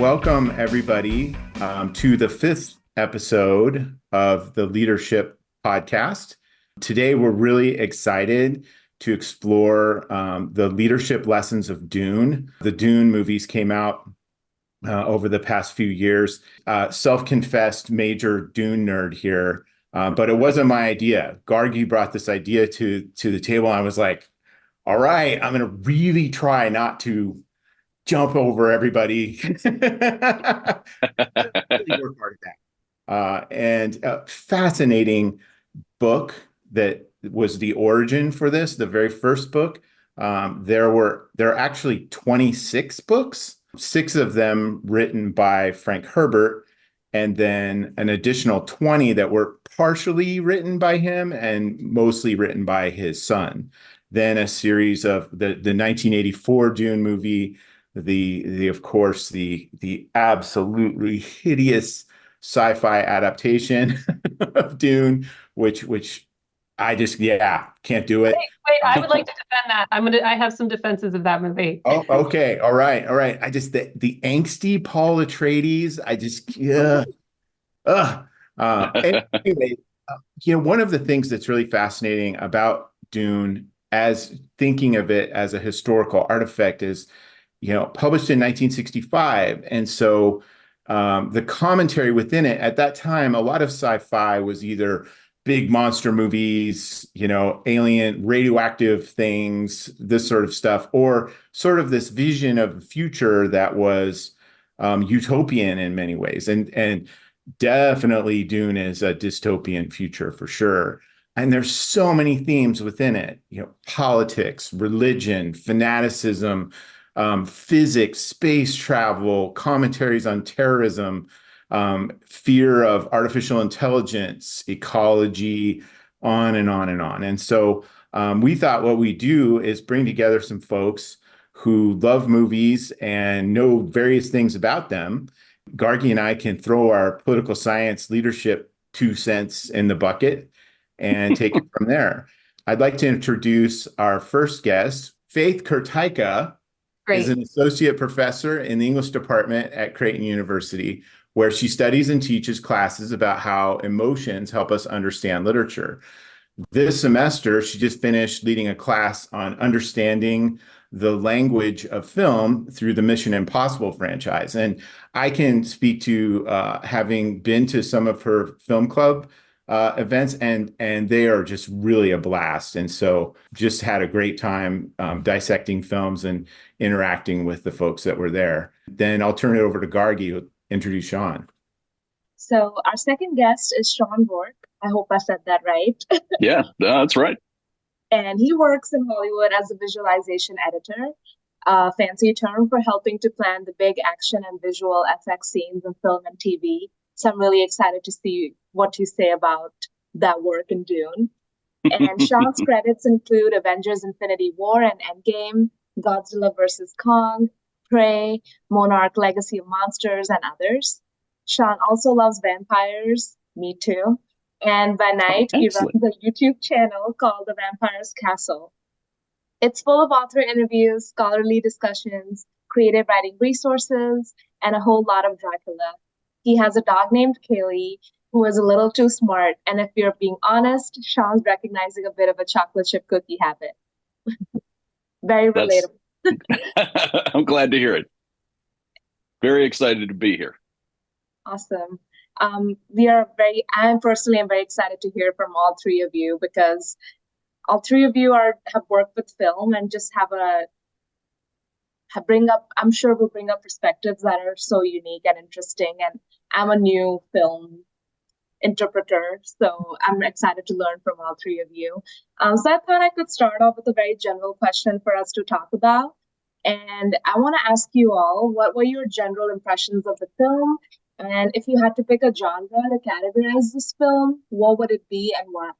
Welcome, everybody, to the fifth episode of the Leadership Podcast. Today, we're really excited to explore the leadership lessons of Dune. The Dune movies came out over the past few years. Self-confessed major Dune nerd here, but it wasn't my idea. Gargi brought this idea to the table, and I was like, all right, I'm going to really try not to jump over everybody. Really work hard at that. And a fascinating book that was the origin for this, the very first book. There are actually 26 books, 6 of them written by Frank Herbert, and then an additional 20 that were partially written by him and mostly written by his son. Then a series of the 1984 Dune movie, the of course the absolutely hideous sci-fi adaptation of Dune, which I just can't do it. Wait, I would like to defend that. I have some defenses of that movie. Oh, okay, all right. I just the angsty Paul Atreides. I just anyway, one of the things that's really fascinating about Dune, as thinking of it as a historical artifact, is published in 1965. And so the commentary within it at that time, a lot of sci-fi was either big monster movies, alien, radioactive things, this sort of stuff, or sort of this vision of the future that was utopian in many ways. And definitely Dune is a dystopian future for sure. And there's so many themes within it, politics, religion, fanaticism, physics, space travel, commentaries on terrorism, fear of artificial intelligence, ecology, on and on and on. And so we thought what we do is bring together some folks who love movies and know various things about them. Gargi and I can throw our political science leadership 2 cents in the bucket and take it from there. I'd like to introduce our first guest, Feyd Kurtyka. Great. Is an associate professor in the English department at Creighton University, where she studies and teaches classes about how emotions help us understand literature. This semester, she just finished leading a class on understanding the language of film through the Mission Impossible franchise. And I can speak to having been to some of her film club events, and they are just really a blast. And so just had a great time dissecting films and interacting with the folks that were there. Then I'll turn it over to Gargi, who'll introduce Sean. So our second guest is Sean Rourke. I hope I said that right. Yeah, that's right. And he works in Hollywood as a visualization editor, a fancy term for helping to plan the big action and visual effects scenes in film and TV. So I'm really excited to see what you say about that work in Dune. And Sean's credits include Avengers Infinity War and Endgame, Godzilla vs. Kong, Prey, Monarch Legacy of Monsters, and others. Sean also loves vampires, me too. And by night, he runs a YouTube channel called The Vampire's Castle. It's full of author interviews, scholarly discussions, creative writing resources, and a whole lot of Dracula. He has a dog named Kaylee, who is a little too smart. And if you're being honest, Sean's recognizing a bit of a chocolate chip cookie habit. Very relatable. I'm glad to hear it. Very excited to be here. Awesome. I'm personally very excited to hear from all three of you, because all three of you have worked with film and just I'm sure we'll bring up perspectives that are so unique and interesting. And I'm a new film interpreter, so I'm excited to learn from all three of you. So I thought I could start off with a very general question for us to talk about. And I want to ask you all, what were your general impressions of the film? And if you had to pick a genre to categorize this film, what would it be and why?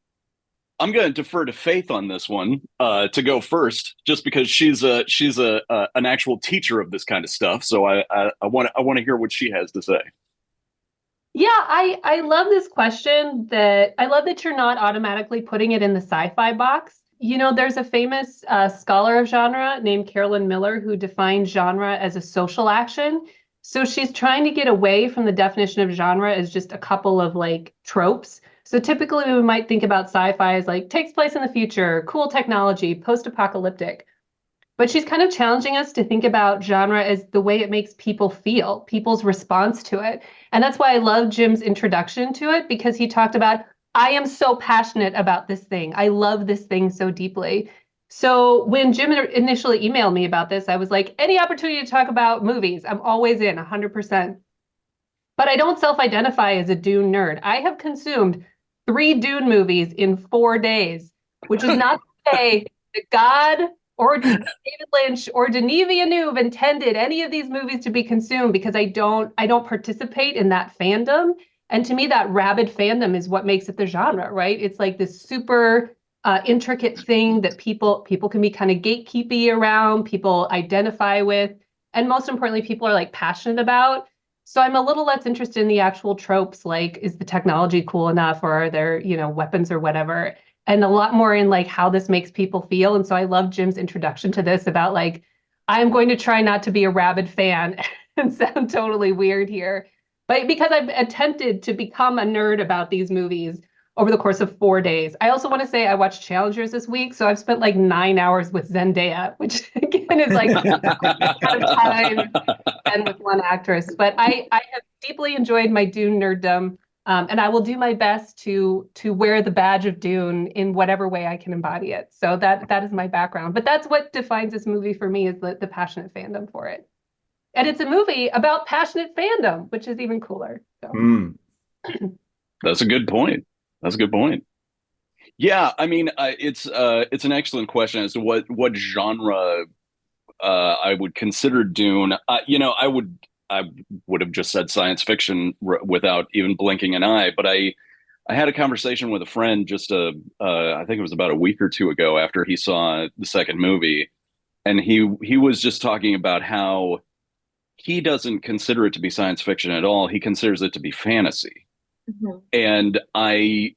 I'm going to defer to Faith on this one to go first, just because she's an actual teacher of this kind of stuff. So I want to hear what she has to say. Yeah, I love this question. I love that you're not automatically putting it in the sci-fi box. There's a famous scholar of genre named Carolyn Miller who defines genre as a social action. So she's trying to get away from the definition of genre as just a couple of like tropes. So typically we might think about sci-fi as like takes place in the future, cool technology, post-apocalyptic. But she's kind of challenging us to think about genre as the way it makes people feel, people's response to it. And that's why I love Jim's introduction to it, because he talked about, I am so passionate about this thing. I love this thing so deeply. So when Jim initially emailed me about this, I was like, any opportunity to talk about movies, I'm always in 100%. But I don't self-identify as a Dune nerd. I have consumed 3 Dune movies in 4 days, which is not to say that God or David Lynch or Denis Villeneuve intended any of these movies to be consumed, because I don't participate in that fandom. And to me, that rabid fandom is what makes it the genre, right? It's like this super intricate thing that people can be kind of gatekeepy around, people identify with, and most importantly, people are like passionate about. So I'm a little less interested in the actual tropes, like is the technology cool enough, or are there, weapons or whatever, and a lot more in like how this makes people feel. And so I love Jim's introduction to this about like, I'm going to try not to be a rabid fan and sound totally weird here, but because I've attempted to become a nerd about these movies over the course of 4 days. I also want to say I watched Challengers this week, so I've spent like 9 hours with Zendaya, which again is like kind of time and with one actress. But I have deeply enjoyed my Dune nerddom, and I will do my best to wear the badge of Dune in whatever way I can embody it. So that is my background. But that's what defines this movie for me, is the passionate fandom for it. And it's a movie about passionate fandom, which is even cooler. So. Mm. That's a good point. That's a good point. Yeah, I mean, it's an excellent question as to what genre I would consider Dune. I would have just said science fiction without even blinking an eye. But I had a conversation with a friend I think it was about a week or two ago after he saw the second movie, and he was just talking about how he doesn't consider it to be science fiction at all. He considers it to be fantasy. Mhm. And I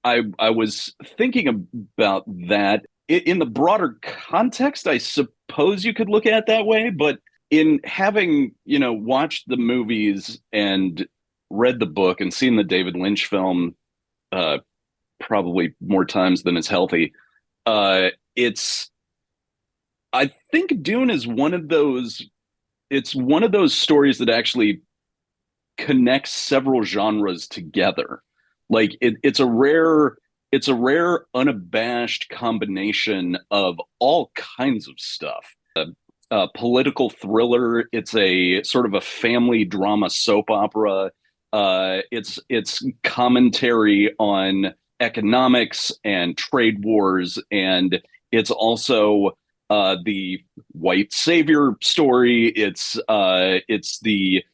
was thinking about that in the broader context. I suppose you could look at it that way, but in having, watched the movies and read the book and seen the David Lynch film, uh, probably more times than is healthy, it's I think Dune is one of those. It's one of those stories that actually connects several genres together. Like it's a rare unabashed combination of all kinds of stuff. Political thriller. It's a sort of a family drama soap opera. It's commentary on economics and trade wars, and it's also the white savior story. It's the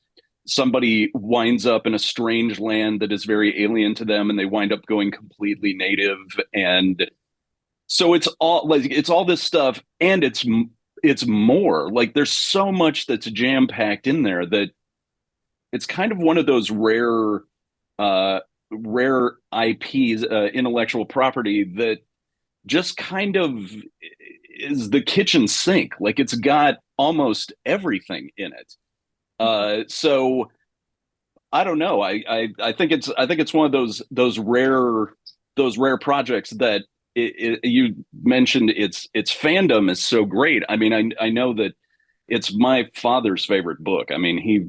somebody winds up in a strange land that is very alien to them, and they wind up going completely native. And so it's all this stuff, and it's more like there's so much that's jam packed in there that it's kind of one of those rare IPs, intellectual property, that just kind of is the kitchen sink. Like it's got almost everything in it. So I don't know. I think it's one of those rare projects that you mentioned. Its fandom is so great. I mean, I know that it's my father's favorite book. I mean, he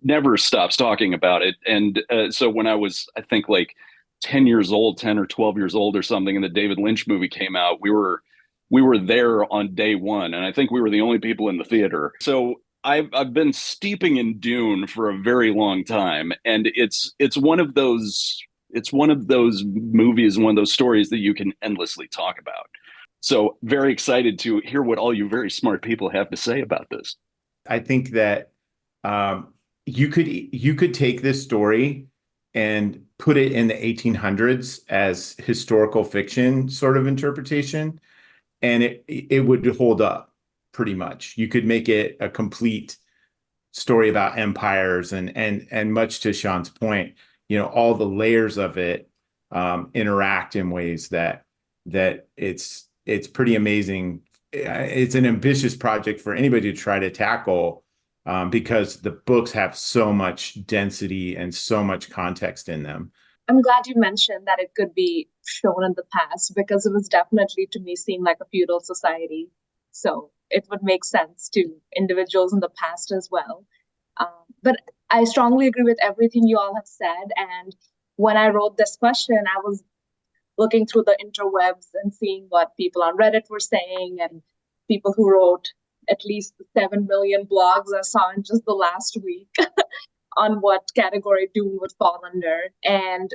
never stops talking about it. And so when I was, I think, like 10 years old, 10 or 12 years old or something, and the David Lynch movie came out, we were there on day one, and I think we were the only people in the theater. So I've been steeping in Dune for a very long time, and it's one of those movies, one of those stories that you can endlessly talk about. So very excited to hear what all you very smart people have to say about this. I think that you could take this story and put it in the 1800s as historical fiction sort of interpretation, and it would hold up pretty much. You could make it a complete story about empires, and much to Sean's point, all the layers of it interact in ways that it's pretty amazing. It's an ambitious project for anybody to try to tackle, because the books have so much density and so much context in them. I'm glad you mentioned that it could be shown in the past because it was definitely to me seemed like a feudal society. So it would make sense to individuals in the past as well. But I strongly agree with everything you all have said. And when I wrote this question, I was looking through the interwebs and seeing what people on Reddit were saying and people who wrote at least 7 million blogs I saw in just the last week on what category Dune would fall under. And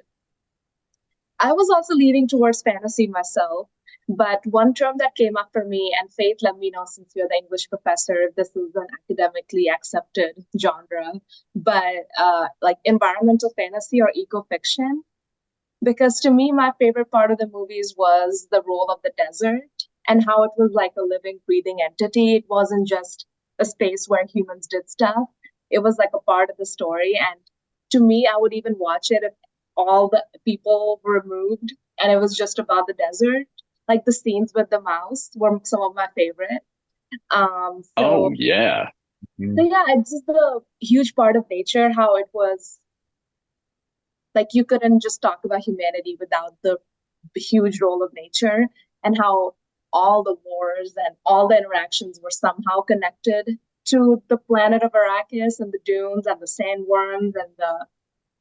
I was also leaning towards fantasy myself. But one term that came up for me, and Faith, let me know since you're the English professor, if this is an academically accepted genre, but like environmental fantasy or eco-fiction. Because to me, my favorite part of the movies was the role of the desert and how it was like a living, breathing entity. It wasn't just a space where humans did stuff, it was like a part of the story. And to me, I would even watch it if all the people were removed and it was just about the desert. Like the scenes with the mouse were some of my favorite. Oh, yeah. So yeah, it's just a huge part of nature, how it was like you couldn't just talk about humanity without the huge role of nature and how all the wars and all the interactions were somehow connected to the planet of Arrakis and the dunes and the sandworms and the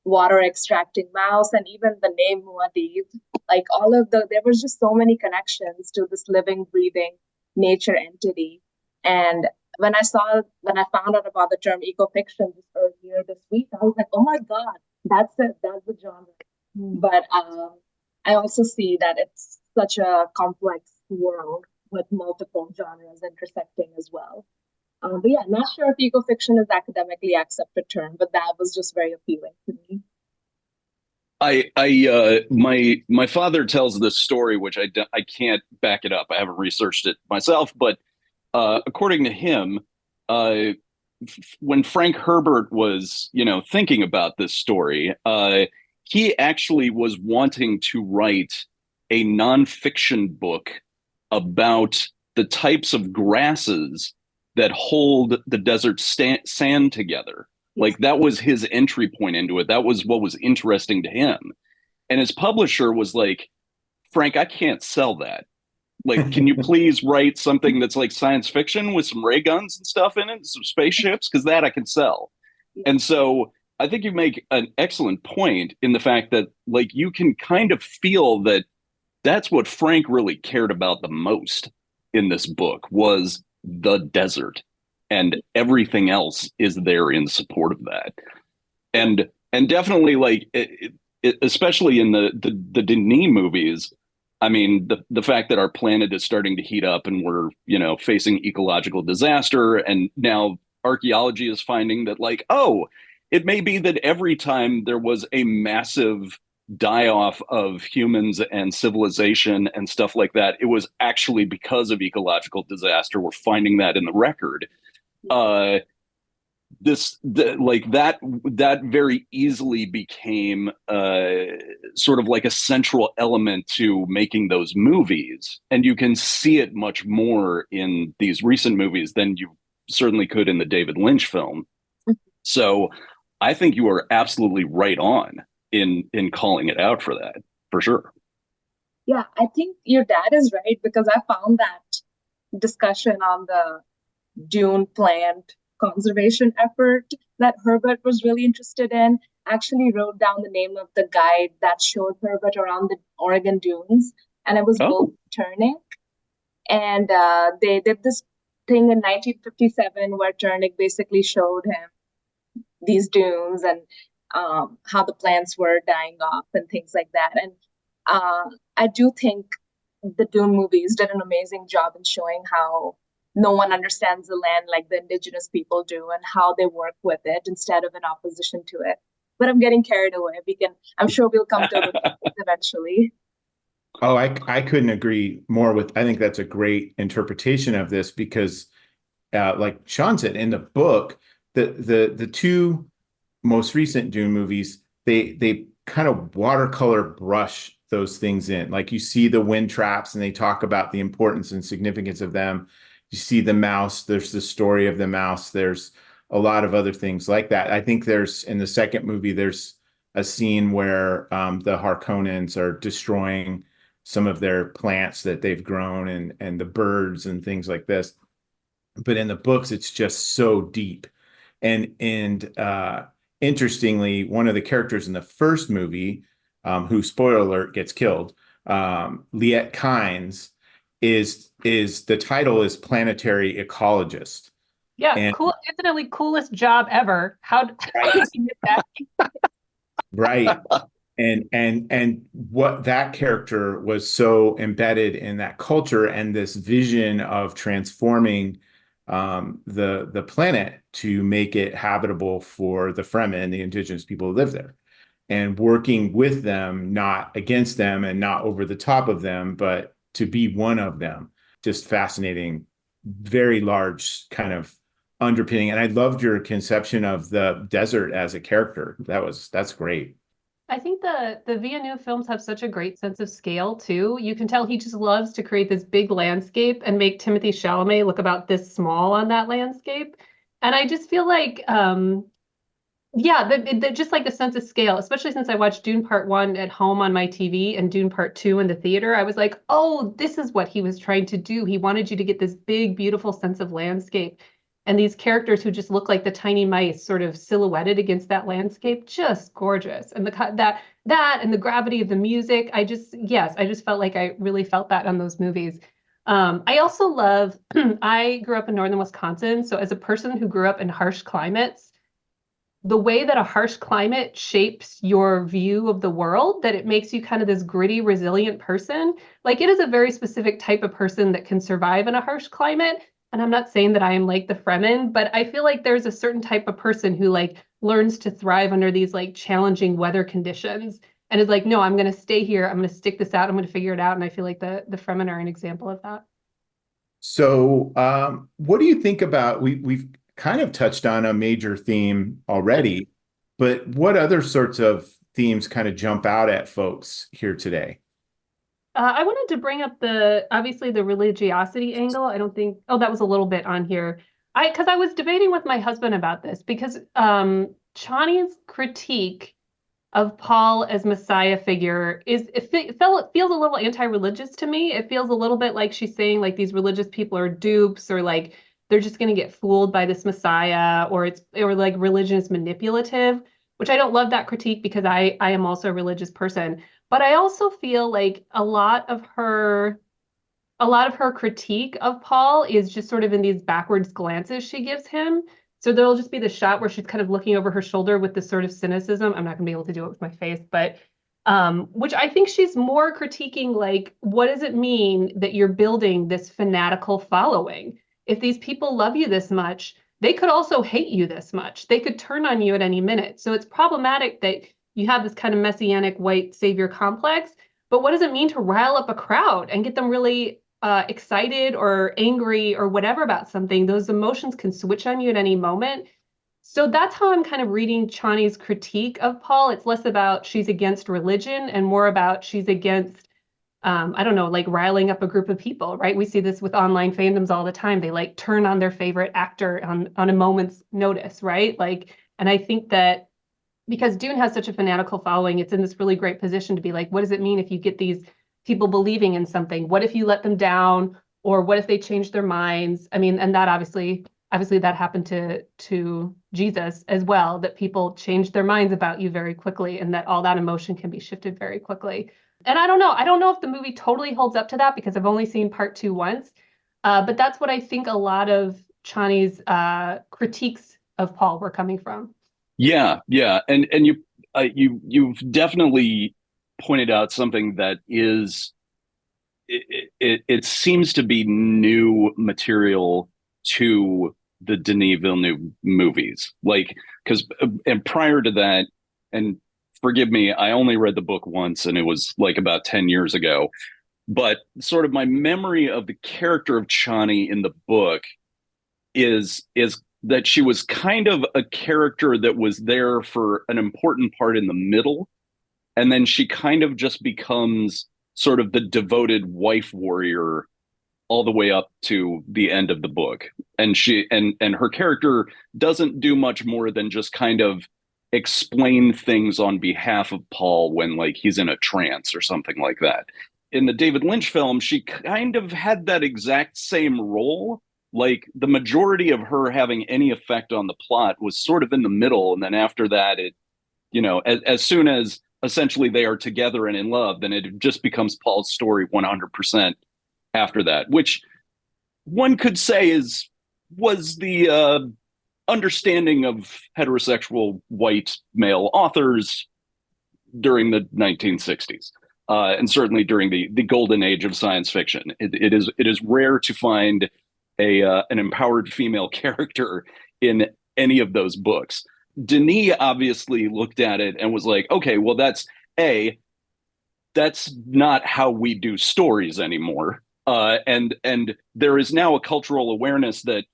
water extracting mouse and even the name Muad'Dib. Like all of there was just so many connections to this living, breathing nature entity. And when I found out about the term eco-fiction earlier this week, I was like, oh my God, that's it, that's the genre. But I also see that it's such a complex world with multiple genres intersecting as well. But yeah, not sure if eco-fiction is academically accepted term, but that was just very appealing to me. My father tells this story, which I can't back it up. I haven't researched it myself, but according to him, uh, when Frank Herbert was, thinking about this story, he actually was wanting to write a nonfiction book about the types of grasses that hold the desert sand together. Like that was his entry point into it. That was what was interesting to him. And his publisher was like, Frank, I can't sell that. Like, can you please write something that's like science fiction with some ray guns and stuff in it, some spaceships? Because that I can sell. And so I think you make an excellent point in the fact that like you can kind of feel that that's what Frank really cared about the most in this book was the desert, and everything else is there in support of that. And definitely like especially in the Denis movies, I mean the fact that our planet is starting to heat up and we're facing ecological disaster, and now archaeology is finding that like, oh, it may be that every time there was a massive die off of humans and civilization and stuff like that, it was actually because of ecological disaster. We're finding that in the record. Like that very easily became sort of like a central element to making those movies, and you can see it much more in these recent movies than you certainly could in the David Lynch film. So I think you are absolutely right on in calling it out for that, for sure. Yeah, I think your dad is right because I found that discussion on the Dune plant conservation effort that Herbert was really interested in. Actually wrote down the name of the guide that showed Herbert around the Oregon dunes, and it was Will Turnick. And they did this thing in 1957 where Turnick basically showed him these dunes and how the plants were dying off and things like that. And I do think the Dune movies did an amazing job in showing how no one understands the land like the indigenous people do and how they work with it instead of in opposition to it. But I'm getting carried away. I'm sure we'll come to it eventually. Oh, I couldn't agree more with, I think that's a great interpretation of this because like Sean said, in the book, the two most recent Dune movies, they kind of watercolor brush those things in. Like you see the wind traps and they talk about the importance and significance of them. You see the mouse, there's the story of the mouse. There's a lot of other things like that. I think there's in the second movie, there's a scene where the Harkonnens are destroying some of their plants that they've grown and the birds and things like this. But in the books, it's just so deep. And interestingly, one of the characters in the first movie, who spoiler alert gets killed, Liet Kynes, is the title is planetary ecologist. Yeah, And cool. Definitely coulest job ever. How right, did you get that? right. And what that character was so embedded in that culture and this vision of transforming the planet to make it habitable for the Fremen, the indigenous people who live there, and working with them, not against them and not over the top of them, but to be one of them. Just fascinating, very large kind of underpinning. And I loved your conception of the desert as a character. That's great. I think the Villeneuve films have such a great sense of scale too. You can tell he just loves to create this big landscape and make Timothée Chalamet look about this small on that landscape. And I just feel like, yeah, just like the sense of scale, especially since I watched Dune Part 1 at home on my TV and Dune Part 2 in the theater, I was like, oh, this is what he was trying to do. He wanted you to get this big, beautiful sense of landscape. And these characters who just look like the tiny mice sort of silhouetted against that landscape, just gorgeous. And that and the gravity of the music, yes, I just felt like I really felt that on those movies. I also love, I grew up in northern Wisconsin. So as a person who grew up in harsh climates, the way that a harsh climate shapes your view of the world, that it makes you kind of this gritty, resilient person. Like it is a very specific type of person that can survive in a harsh climate. And I'm not saying that I am like the Fremen, but I feel like there's a certain type of person who like learns to thrive under these like challenging weather conditions and is like, no, I'm going to stay here. I'm going to stick this out. I'm going to figure it out. And I feel like the Fremen are an example of that. So, what do you think about we've kind of touched on a major theme already, but what other sorts of themes kind of jump out at folks here today? I wanted to bring up obviously the religiosity angle. I don't think, oh, that was a little bit on here. Because I was debating with my husband about this because Chani's critique of Paul as Messiah figure it feels a little anti-religious to me. It feels a little bit like she's saying like these religious people are dupes or like they're just going to get fooled by this Messiah or like religion is manipulative, which I don't love that critique because I am also a religious person. But I also feel like a lot of her critique of Paul is just sort of in these backwards glances she gives him. So there'll just be the shot where she's kind of looking over her shoulder with this sort of cynicism. I'm not gonna be able to do it with my face, but which I think she's more critiquing like, what does it mean that you're building this fanatical following? If these people love you this much, they could also hate you this much. They could turn on you at any minute. So it's problematic that you have this kind of messianic white savior complex. But what does it mean to rile up a crowd and get them really excited or angry or whatever about something? Those emotions can switch on you at any moment. So that's how I'm kind of reading Chani's critique of Paul. It's less about she's against religion and more about she's against, I don't know, like riling up a group of people, right? We see this with online fandoms all the time. They like turn on their favorite actor on a moment's notice, right? Like, and I think that because Dune has such a fanatical following, it's in this really great position to be like, what does it mean if you get these people believing in something? What if you let them down? Or what if they change their minds? I mean, and that obviously that happened to Jesus as well, that people changed their minds about you very quickly and that all that emotion can be shifted very quickly. And I don't know. I don't know if the movie totally holds up to that because I've only seen part two once. But that's what I think a lot of Chani's critiques of Paul were coming from. Yeah, and you've definitely pointed out something that is it seems to be new material to the Denis Villeneuve movies. Like, because and prior to that, and forgive me, I only read the book once, and it was like about 10 years ago. But sort of my memory of the character of Chani in the book is that she was kind of a character that was there for an important part in the middle, and then she kind of just becomes sort of the devoted wife warrior all the way up to the end of the book. And her character doesn't do much more than just kind of explain things on behalf of Paul when like he's in a trance or something like that. In the David Lynch film, she kind of had that exact same role. Like the majority of her having any effect on the plot was sort of in the middle, and then after that, it, as soon as essentially they are together and in love, then it just becomes Paul's story 100% after that, which one could say was the understanding of heterosexual white male authors during the 1960s. And certainly during the golden age of science fiction, it is rare to find an empowered female character in any of those books. Denis obviously looked at it and was like, okay, well, that's not how we do stories anymore. And there is now a cultural awareness that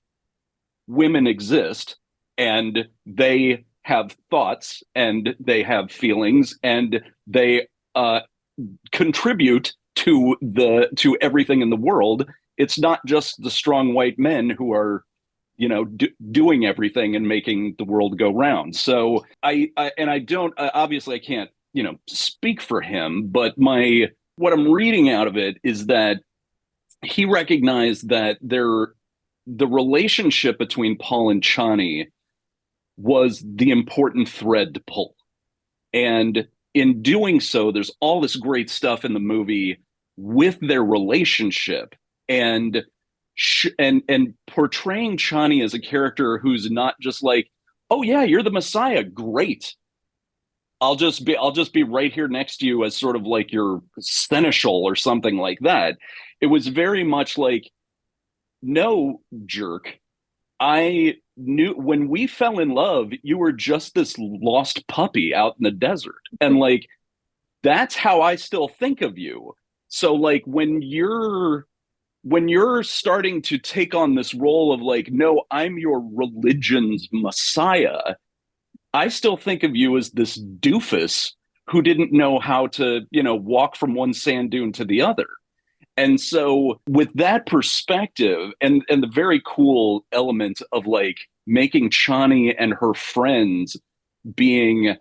women exist and they have thoughts and they have feelings and they contribute to everything in the world. It's not just the strong white men who are doing everything and making the world go round. So I don't, obviously I can't speak for him, but what I'm reading out of it is that he recognized that the relationship between Paul and Chani was the important thread to pull. And in doing so, there's all this great stuff in the movie with their relationship and portraying Chani as a character who's not just like, oh yeah, you're the Messiah, great. I'll just be right here next to you as sort of like your seneschal or something like that. It was very much like, no, jerk. I knew when we fell in love, you were just this lost puppy out in the desert. And like, that's how I still think of you. So like when you're starting to take on this role of like, no, I'm your religion's Messiah, I still think of you as this doofus who didn't know how to, walk from one sand dune to the other. And so with that perspective and the very cool element of like making Chani and her friends being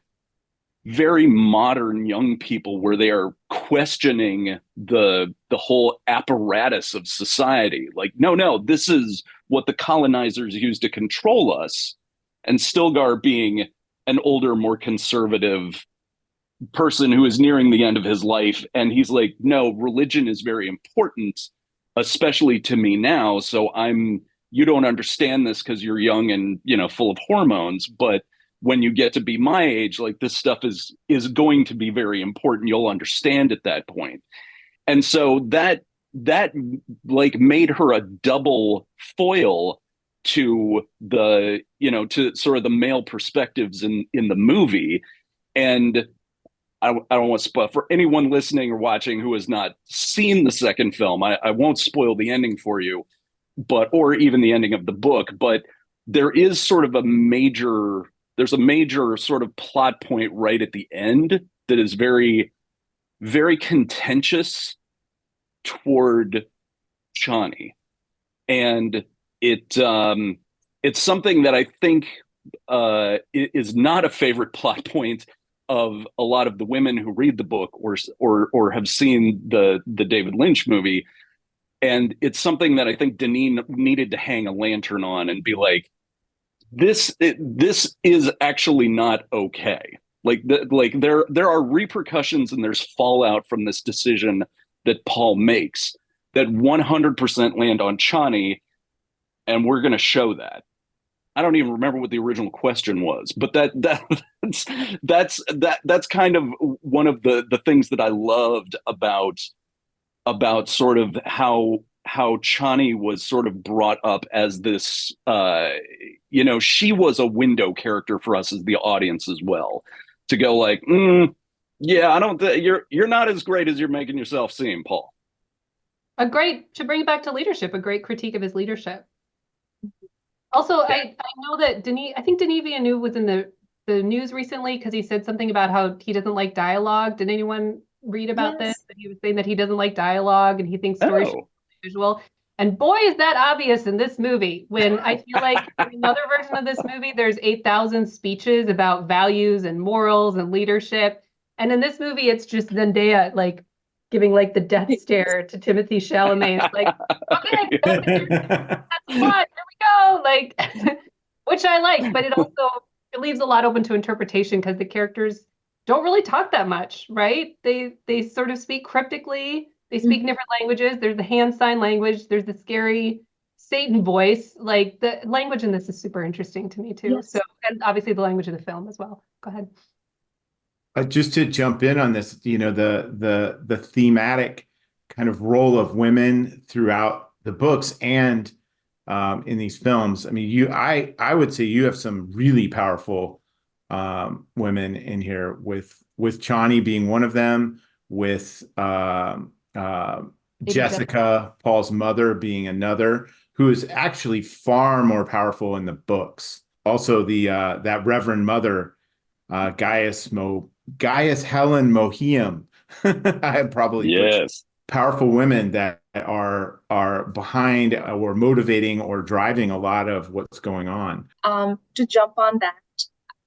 very modern young people where they are questioning the whole apparatus of society. Like, no, this is what the colonizers used to control us. And Stilgar being an older, more conservative person who is nearing the end of his life. And he's like, no, religion is very important, especially to me now. So you don't understand this because you're young and, full of hormones. But when you get to be my age, like this stuff is going to be very important. You'll understand at that point. And so that like made her a double foil to to sort of the male perspectives in the movie. And I don't want to spoil for anyone listening or watching who has not seen the second film. I won't spoil the ending for you, or even the ending of the book. But there is sort of a major sort of plot point right at the end that is very, very contentious toward Chani, and it's something that I think is not a favorite plot point of a lot of the women who read the book or have seen the David Lynch movie. And it's something that I think Denis needed to hang a lantern on and be like, this is actually not okay. Like there are repercussions and there's fallout from this decision that Paul makes that 100% land on Chani, and we're going to show that. I don't even remember what the original question was, but that's kind of one of the things that I loved about sort of how Chani was sort of brought up as this, she was a window character for us as the audience as well, to go like, yeah, I don't you're not as great as you're making yourself seem, Paul. To bring it back to leadership, a great critique of his leadership. Also, I know that I think Denis Villeneuve was in the news recently because he said something about how he doesn't like dialogue. Did anyone read about this? That he was saying that he doesn't like dialogue and he thinks stories should be visual. And boy, is that obvious in this movie. When I feel like in another version of this movie, there's 8,000 speeches about values and morals and leadership. And in this movie, it's just Zendaya like giving like the death stare to Timothy Chalamet. It's like, okay, that's plot, here we go. Like, which I like, but it leaves a lot open to interpretation because the characters don't really talk that much, right? They sort of speak cryptically. They speak in different languages. There's the hand sign language. There's the scary Satan voice. Like the language in this is super interesting to me too. Yes. So, and obviously the language of the film as well. Go ahead. Just to jump in on this, the thematic kind of role of women throughout the books and in these films. I mean, I would say you have some really powerful women in here with Chani being one of them, with Jessica, Paul's mother, being another, who is actually far more powerful in the books. Also, the that Reverend Mother, Gaius Helen Mohiam. I probably Yes. powerful women that are behind or motivating or driving a lot of what's going on. To jump on that,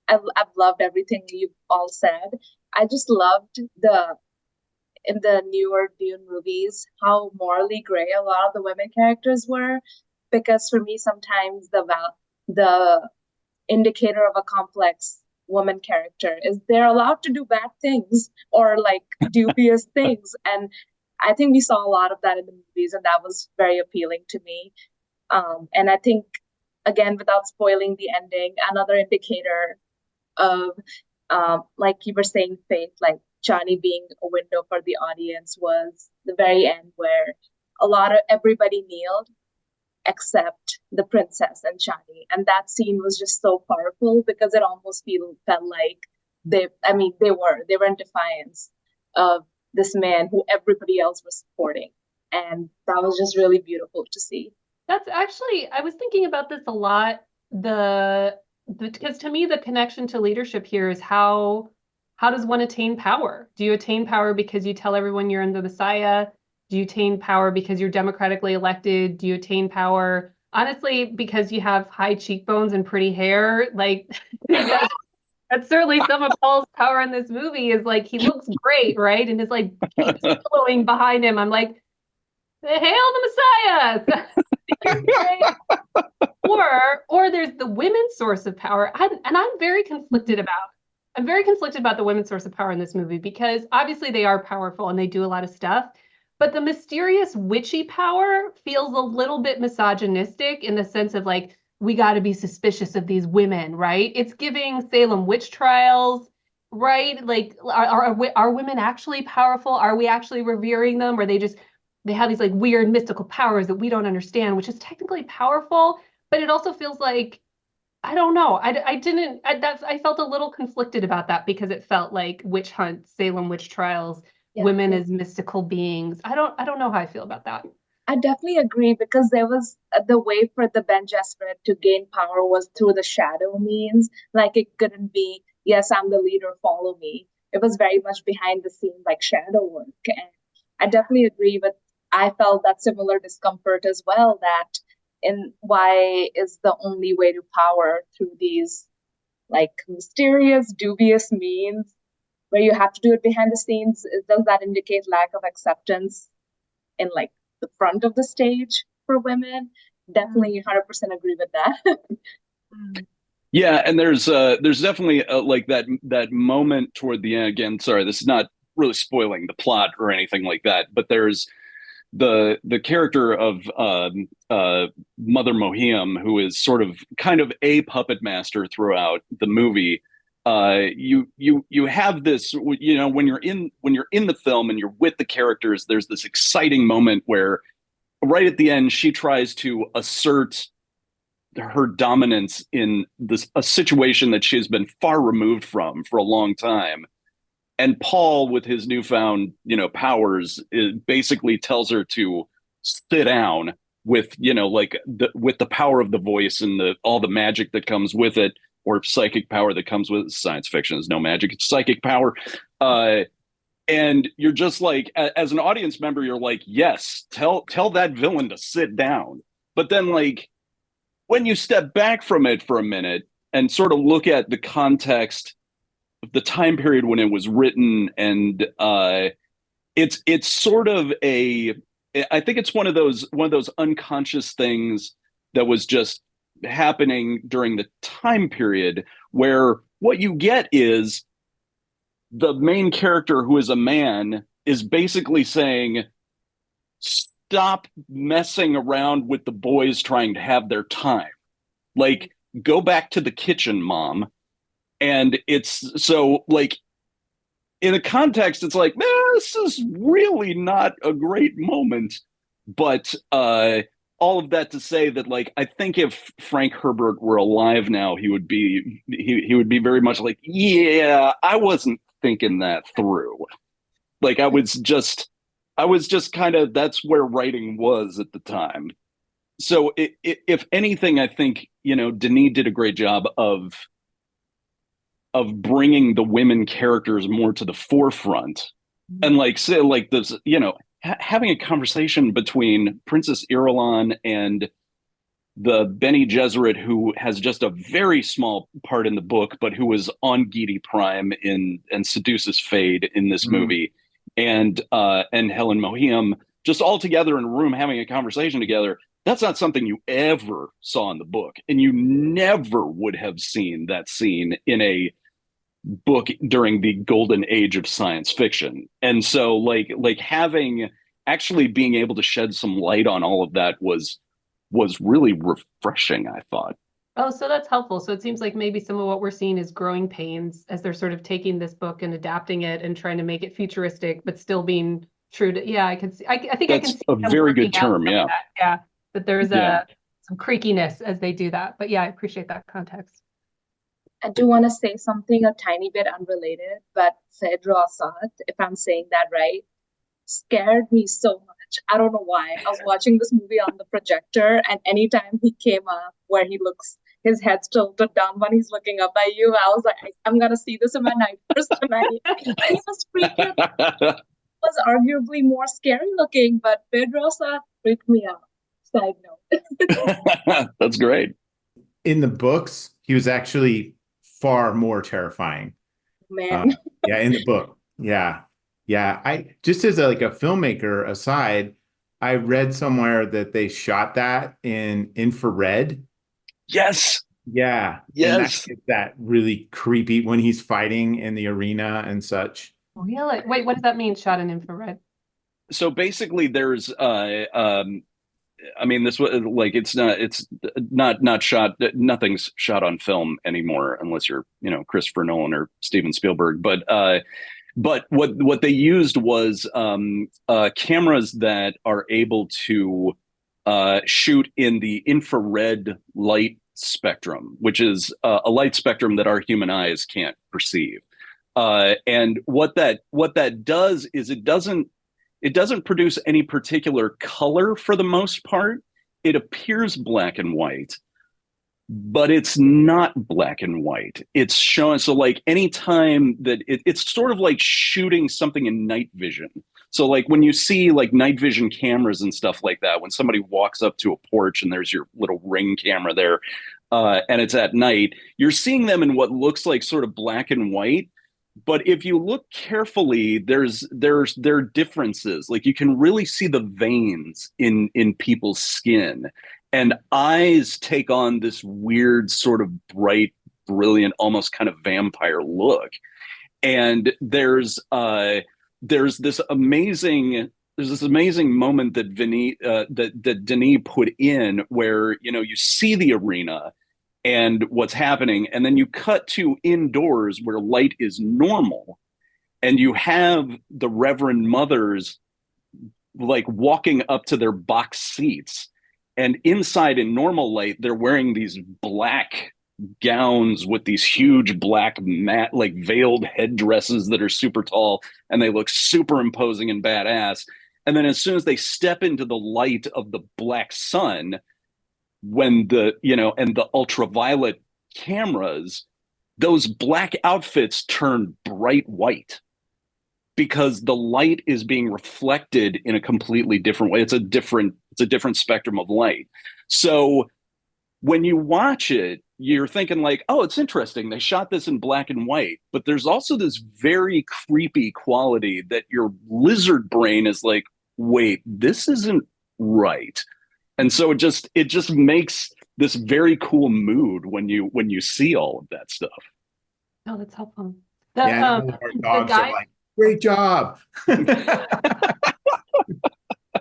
I've loved everything you've all said. I just loved in the newer Dune movies how morally gray a lot of the women characters were, because for me sometimes the indicator of a complex woman character is they're allowed to do bad things or like dubious things, and I think we saw a lot of that in the movies, and that was very appealing to me. And I think, again, without spoiling the ending, another indicator of, like you were saying, Faith, like Chani being a window for the audience was the very end where everybody kneeled except the princess and Chani. And that scene was just so powerful because it almost felt like they were in defiance of this man who everybody else was supporting. And that was just really beautiful to see. That's actually, I was thinking about this a lot. Because to me, the connection to leadership here is how does one attain power? Do you attain power because you tell everyone you're the Messiah? Do you attain power because you're democratically elected? Do you attain power, honestly, because you have high cheekbones and pretty hair? Like, that's certainly some of Paul's power in this movie is like, he looks great, right? And his like cape flowing behind him. I'm like, hail the Messiah! or there's the women's source of power. I'm very conflicted about the women's source of power in this movie because obviously they are powerful and they do a lot of stuff. But the mysterious witchy power feels a little bit misogynistic in the sense of like, we got to be suspicious of these women, right? It's giving Salem witch trials, right? Like, are women actually powerful? Are we actually revering them? Or they have these like weird mystical powers that we don't understand, which is technically powerful, but it also feels like, I don't know. I felt a little conflicted about that because it felt like witch hunt, Salem witch trials, women as mystical beings. I don't know how I feel about that. I definitely agree because there was the way for the Ben Gesserit to gain power was through the shadow means. Like it couldn't be, yes, I'm the leader, follow me. It was very much behind the scenes, like shadow work. And I definitely agree with, I felt that similar discomfort as well, that in why is the only way to power through these like mysterious, dubious means where you have to do it behind the scenes? Does that indicate lack of acceptance in like the front of the stage for women? Definitely 100% agree with that. Yeah, and there's definitely like that moment toward the end. Again, sorry, this is not really spoiling the plot or anything like that, but there's the character of Mother Mohiam, who is sort of kind of a puppet master throughout the movie. You have this, when you're in the film and you're with the characters, there's this exciting moment where right at the end she tries to assert her dominance in a situation that she's been far removed from for a long time. And Paul, with his newfound, powers, basically tells her to sit down with, with the power of the voice and all the magic that comes with it, or psychic power that comes with it. Science fiction is no magic; it's psychic power. And you're just like, as an audience member, you're like, yes, tell that villain to sit down. But then, like, when you step back from it for a minute and sort of look at the context of the time period when it was written, and it's sort of a, I think it's one of those unconscious things that was just happening during the time period, where what you get is the main character, who is a man, is basically saying, stop messing around with the boys trying to have their time. Like, go back to the kitchen, mom. And it's so, like, in a context, it's like, man, this is really not a great moment. But all of that to say that, like, I think if Frank Herbert were alive now, he would be very much like, yeah, I wasn't thinking that through. Like, I was just kind of, that's where writing was at the time. So if anything, I think, Denis did a great job of bringing the women characters more to the forefront, and, like, say, like, this, having a conversation between Princess Irulan and the Bene Gesserit, who has just a very small part in the book, but who was on Gidi Prime and seduces Feyd in this movie, and Helen Mohiam, just all together in a room having a conversation together. That's not something you ever saw in the book, and you never would have seen that scene in a book during the golden age of science fiction. And so, like having, actually being able to shed some light on all of that was really refreshing, I thought. Oh, so that's helpful. So it seems like maybe some of what we're seeing is growing pains as they're sort of taking this book and adapting it and trying to make it futuristic, but still being true to, yeah, I can see, I think I can That's see a them very working good out term. some of Yeah. that. Yeah, that there's Yeah. some creakiness as they do that. But yeah, I appreciate that context. I do want to say something a tiny bit unrelated, but Feyd Rautha, if I'm saying that right, scared me so much. I don't know why. I was watching this movie on the projector, and anytime he came up where he looks, his head's tilted down when he's looking up at you, I was like, I'm gonna see this in my nightmares tonight. He was freaking, was arguably more scary looking, but Feyd Rautha freaked me out. Side note. That's great. In the books, he was actually far more terrifying. Man. Yeah, in the book. Yeah. Yeah. I just, as a, like a filmmaker aside, I read somewhere that they shot that in infrared. Yes. Yeah. And that Yes. gets that really creepy when he's fighting in the arena and such. Really? Wait, what does that mean, shot in infrared? So basically, there's I mean, this was like, it's not shot. Nothing's shot on film anymore, unless you're, Christopher Nolan or Steven Spielberg. But what they used was cameras that are able to shoot in the infrared light spectrum, which is a light spectrum that our human eyes can't perceive. And what that does is it doesn't produce any particular color for the most part. It appears black and white, but it's not black and white. It's showing, so, like, anytime that it's sort of like shooting something in night vision. So, like, when you see, like, night vision cameras and stuff like that, when somebody walks up to a porch and there's your little ring camera there, and it's at night, you're seeing them in what looks like sort of black and white. But if you look carefully, there are differences. Like, you can really see the veins in people's skin, and eyes take on this weird sort of bright, brilliant, almost kind of vampire look. And there's this amazing moment that that Denis put in, where, you see the arena and what's happening, and then you cut to indoors where light is normal, and you have the Reverend Mothers, like, walking up to their box seats, and inside, in normal light, they're wearing these black gowns with these huge black mat, like, veiled headdresses that are super tall, and they look super imposing and badass. And then as soon as they step into the light of the black sun, when and the ultraviolet cameras, those black outfits turn bright white. because the light is being reflected in a completely different way. It's a different spectrum of light. So when you watch it, you're thinking like, oh, it's interesting. They shot this in black and white, but there's also this very creepy quality that your lizard brain is like, wait, this isn't right. And so it just makes this very cool mood when you see all of that stuff. Oh, that's helpful. Yeah, and all of our The dogs are guy, like, great job.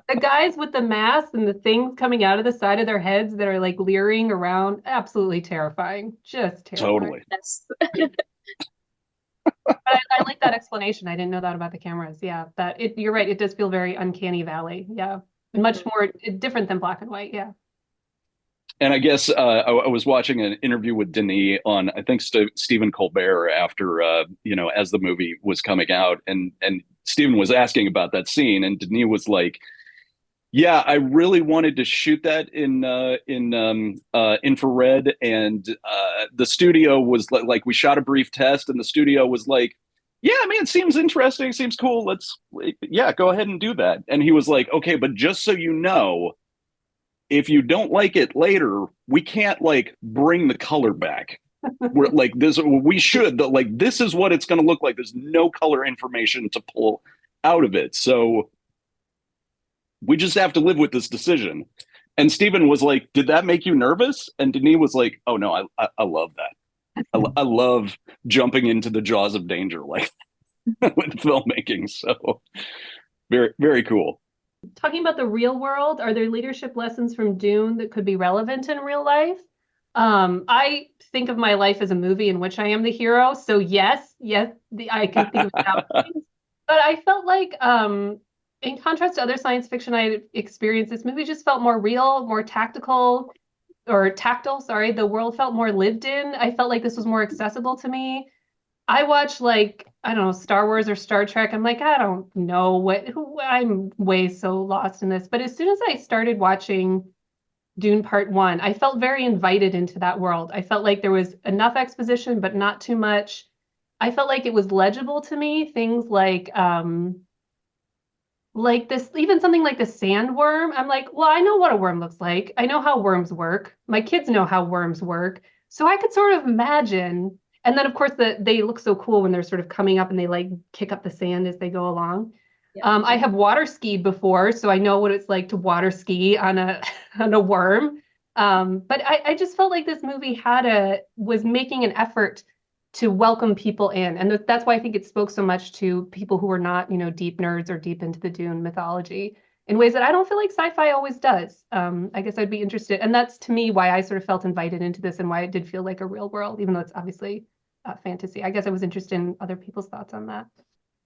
the guys with the masks and the things coming out of the side of their heads that are like leering around, absolutely terrifying. Just terrifying. Totally. Yes. But I like that explanation. I didn't know that about the cameras. Yeah, you're right. It does feel very uncanny valley. Yeah. And much more different than black and white. Yeah. And I guess I was watching an interview with Denis on, I think, Stephen Colbert after, as the movie was coming out. And Stephen was asking about that scene. And Denis was like, yeah, I really wanted to shoot that in infrared. And the studio was like, we shot a brief test and the studio was like, yeah, I mean, it seems interesting. Seems cool. Yeah, go ahead and do that. And he was like, okay, but just so you know, if you don't like it later, we can't like bring the color back. We're like this. We should like this is what it's going to look like. There's no color information to pull out of it, so we just have to live with this decision. And Stephen was like, "Did that make you nervous?" And Denis was like, "Oh no, I love that. I love jumping into the jaws of danger like with filmmaking. So very very cool." Talking about the real world, are there leadership lessons from Dune that could be relevant in real life? I think of my life as a movie in which I am the hero. So yes, I can think of that. But I felt like, in contrast to other science fiction I had experienced, this movie just felt more real, more tactical or tactile. Sorry, the world felt more lived in. I felt like this was more accessible to me. I watch like, I don't know, Star Wars or Star Trek. I'm like, I don't know I'm way so lost in this. But as soon as I started watching Dune Part One, I felt very invited into that world. I felt like there was enough exposition, but not too much. I felt like it was legible to me. Things like this, even something like the sandworm. I'm like, well, I know what a worm looks like. I know how worms work. My kids know how worms work. So I could sort of imagine. And then, of course, they look so cool when they're sort of coming up and they like kick up the sand as they go along. Yeah. I have water skied before, so I know what it's like to water ski on a on a worm. But I just felt like this movie was making an effort to welcome people in, and that's why I think it spoke so much to people who were not, deep nerds or deep into the Dune mythology in ways that I don't feel like sci-fi always does. I guess I'd be interested, and that's to me why I sort of felt invited into this and why it did feel like a real world, even though it's obviously fantasy. I guess I was interested in other people's thoughts on that.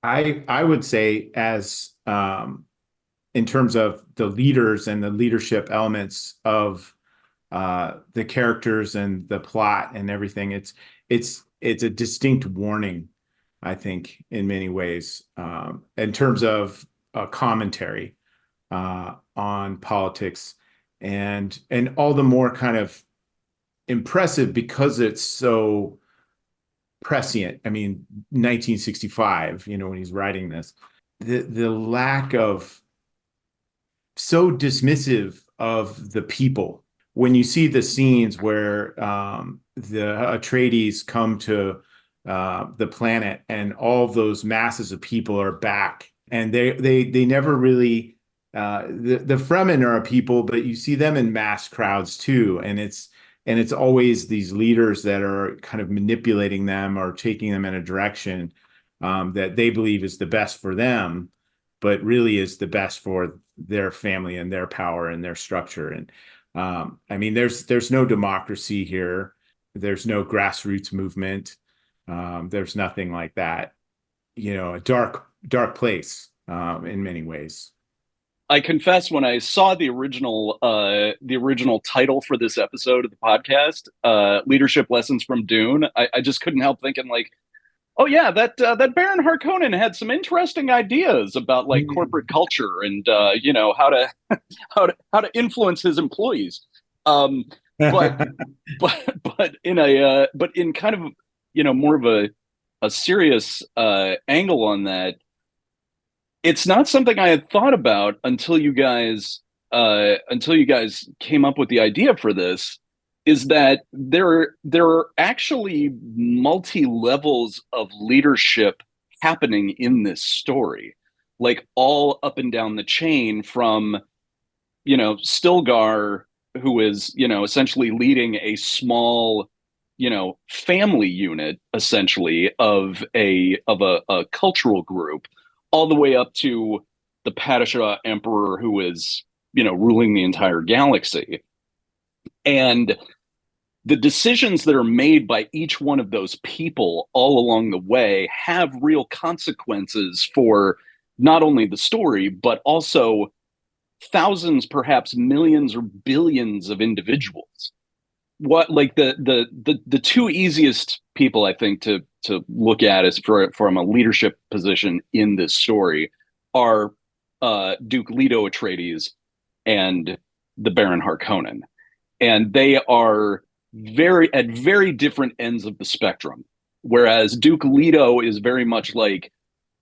I would say as in terms of the leaders and the leadership elements of the characters and the plot and everything, it's a distinct warning, I think, in many ways, in terms of a commentary on politics, and all the more kind of impressive because it's so prescient. I mean, 1965, when he's writing this, the lack of so dismissive of the people. When you see the scenes where the Atreides come to the planet and all of those masses of people are back, and they never really the Fremen are a people, but you see them in mass crowds too, and it's always these leaders that are kind of manipulating them or taking them in a direction that they believe is the best for them, but really is the best for their family and their power and their structure. And I mean, there's no democracy here. There's no grassroots movement. There's nothing like that. A dark place in many ways. I confess, when I saw the original title for this episode of the podcast, "Leadership Lessons from Dune," I just couldn't help thinking like, oh yeah, that Baron Harkonnen had some interesting ideas about like corporate culture and how to how to influence his employees. But in kind of more of a serious angle on that. it's not something I had thought about until you guys came up with the idea for this, is that there are actually multi levels of leadership happening in this story, like all up and down the chain from, Stilgar, who is, essentially leading a small, family unit essentially of a cultural group, all the way up to the Padishah Emperor, who is, ruling the entire galaxy. And the decisions that are made by each one of those people all along the way have real consequences for not only the story, but also thousands, perhaps millions or billions of individuals. What, like, the two easiest people I think to look at is from a leadership position in this story are Duke Leto Atreides and the Baron Harkonnen, and they are very different ends of the spectrum. Whereas Duke Leto is very much like,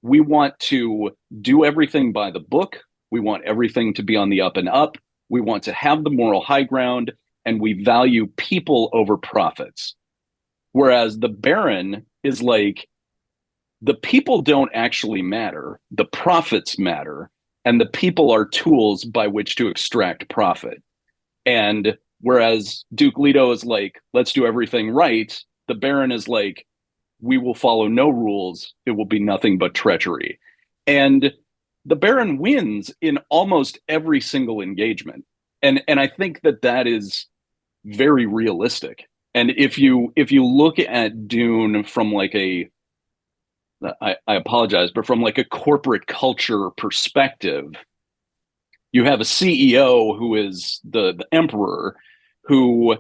we want to do everything by the book. We want everything to be on the up and up. We want to have the moral high ground, and we value people over profits. Whereas the Baron is like, the people don't actually matter. The profits matter, and the people are tools by which to extract profit. And whereas Duke Leto is like, let's do everything right, the Baron is like, we will follow no rules. It will be nothing but treachery. And the Baron wins in almost every single engagement. And I think that is very realistic. And if you look at Dune from like I apologize, but from like a corporate culture perspective, you have a CEO who is the emperor, who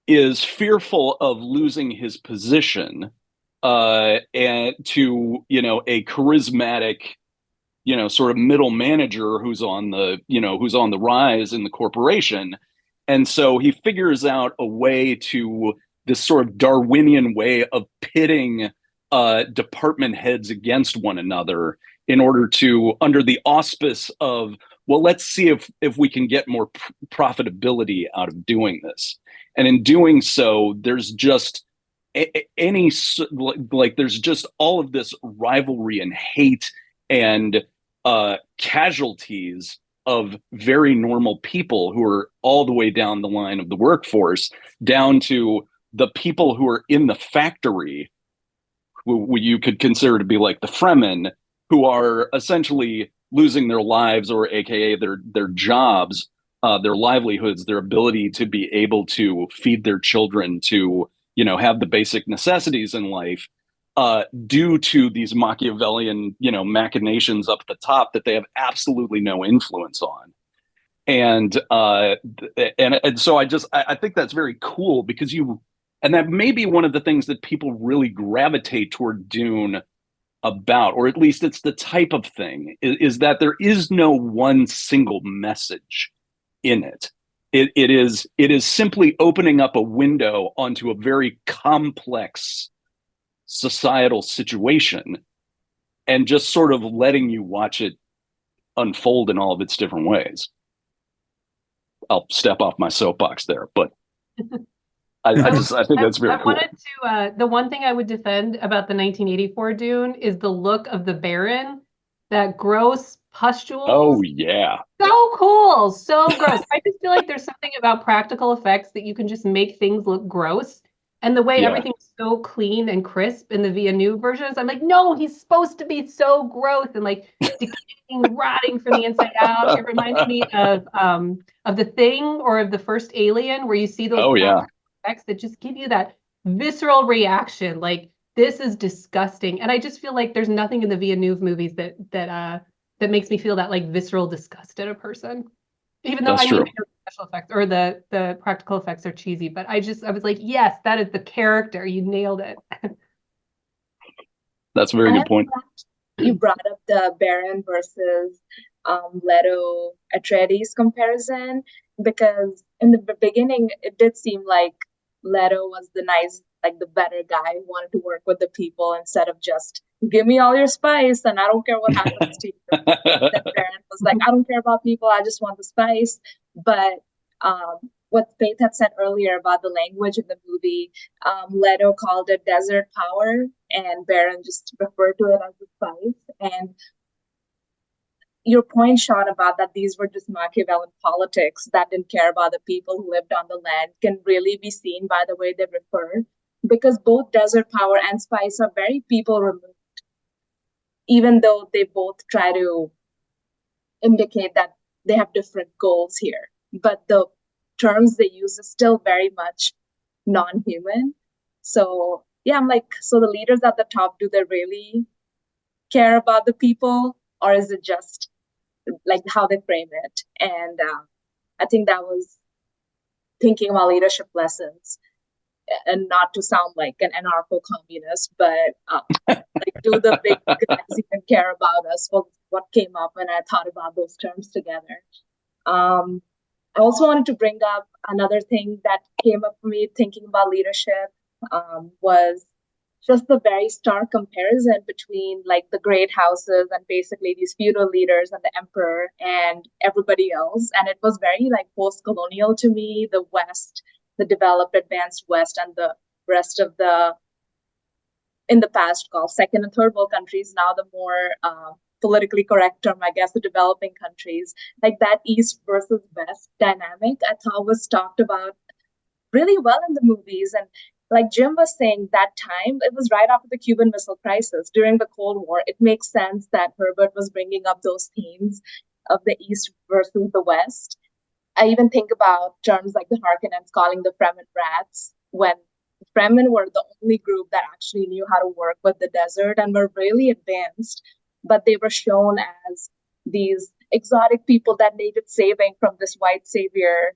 is fearful of losing his position, and to, a charismatic, sort of middle manager who's on the rise in the corporation. And so he figures out a way to, this sort of Darwinian way of pitting department heads against one another in order to, under the auspice of, well, let's see if we can get more profitability out of doing this. And in doing so, there's just there's just all of this rivalry and hate and casualties of very normal people who are all the way down the line of the workforce, down to the people who are in the factory, who you could consider to be like the Fremen, who are essentially losing their lives, or AKA their jobs, their livelihoods, their ability to be able to feed their children, to, have the basic necessities in life, due to these Machiavellian, machinations up at the top that they have absolutely no influence on. And so I think that's very cool, because and that may be one of the things that people really gravitate toward Dune about, or at least it's the type of thing, is that there is no one single message in it. It is simply opening up a window onto a very complex societal situation, and just sort of letting you watch it unfold in all of its different ways. I'll step off my soapbox there, but I think that's very cool. Wanted to, the one thing I would defend about the 1984 Dune is the look of the Baron, that gross pustules. Oh yeah. So cool, so gross. I just feel like there's something about practical effects that you can just make things look gross. And the way everything's so clean and crisp in the Villeneuve versions, I'm like, no, he's supposed to be so gross and like decaying, rotting from the inside out. It reminded me of The Thing, or of the first Alien, where you see those effects that just give you that visceral reaction, like, this is disgusting. And I just feel like there's nothing in the Villeneuve movies that makes me feel that like visceral disgust at a person. Even though I know special effects or the practical effects are cheesy, but I was like, yes, that is the character. You nailed it. That's a very good point. You brought up the Baron versus Leto Atreides comparison, because in the beginning it did seem like Leto was the nice like the better guy who wanted to work with the people instead of just give me all your spice and I don't care what happens to you. Then Baron was like, I don't care about people, I just want the spice. But what Faith had said earlier about the language in the movie, Leto called it desert power, and Baron just referred to it as the spice. And your point, Sean, about that these were just Machiavellian politics that didn't care about the people who lived on the land can really be seen by the way they refer, because both desert power and spice are very people removed, even though they both try to indicate that they have different goals here. But the terms they use is still very much non-human. So yeah, I'm like, so the leaders at the top, do they really care about the people, or is it just like how they frame it? And I think that was thinking about leadership lessons, and not to sound like an anarcho-communist, but like, do the big guys even care about us? For what came up when I thought about those terms together. I also wanted to bring up another thing that came up for me thinking about leadership, was just the very stark comparison between like the great houses and basically these feudal leaders and the emperor and everybody else. And it was very like post-colonial to me, the West, the developed, advanced West, and the rest of the, in the past called second and third world countries, now the more politically correct term, I guess, the developing countries. Like that East versus West dynamic, I thought was talked about really well in the movies. And like Jim was saying, that time, it was right after the Cuban Missile Crisis, during the Cold War. It makes sense that Herbert was bringing up those themes of the East versus the West. I even think about terms like the Harkonnens calling the Fremen rats, when the Fremen were the only group that actually knew how to work with the desert and were really advanced, but they were shown as these exotic people that needed saving from this white savior,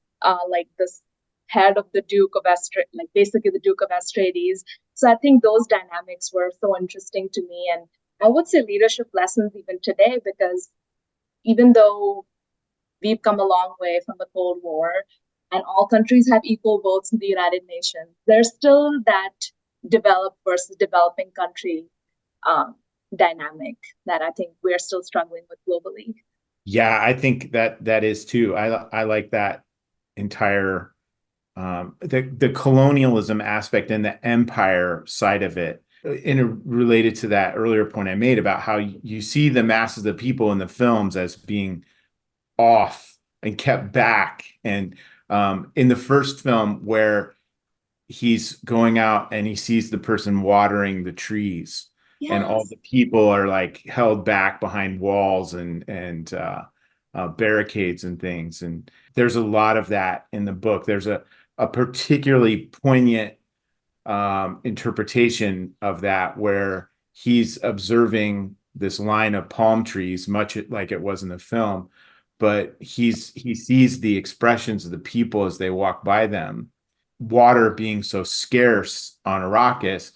like this head of the Duke of like basically the Duke of Estrades. So I think those dynamics were so interesting to me. And I would say leadership lessons even today, because even though we've come a long way from the Cold War and all countries have equal votes in the United Nations, there's still that developed versus developing country dynamic that I think we're still struggling with globally. Yeah, I think that is too. I like that entire the colonialism aspect and the empire side of it. Related to that earlier point I made about how you see the masses of people in the films as being off and kept back. And in the first film where he's going out and he sees the person watering the trees, yes, and all the people are like held back behind walls and barricades and things. And there's a lot of that in the book. There's a particularly poignant interpretation of that where he's observing this line of palm trees, much like it was in the film, but he sees the expressions of the people as they walk by them. Water being so scarce on Arrakis,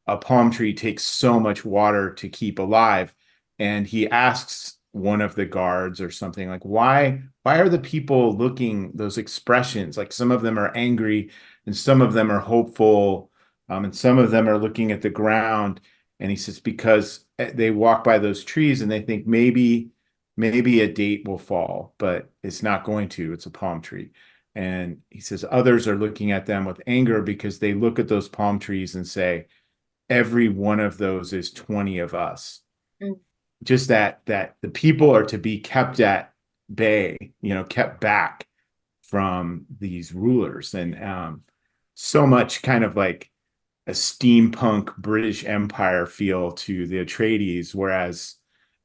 a palm tree takes so much water to keep alive. And he asks one of the guards or something like, why are the people looking, those expressions? Like some of them are angry and some of them are hopeful, and some of them are looking at the ground. And he says, because they walk by those trees and they think maybe a date will fall, but it's not going to. It's a palm tree. And he says others are looking at them with anger because they look at those palm trees and say, every one of those is 20 of us. Mm. Just that the people are to be kept at bay, kept back from these rulers. And so much kind of like a steampunk British Empire feel to the Atreides, whereas,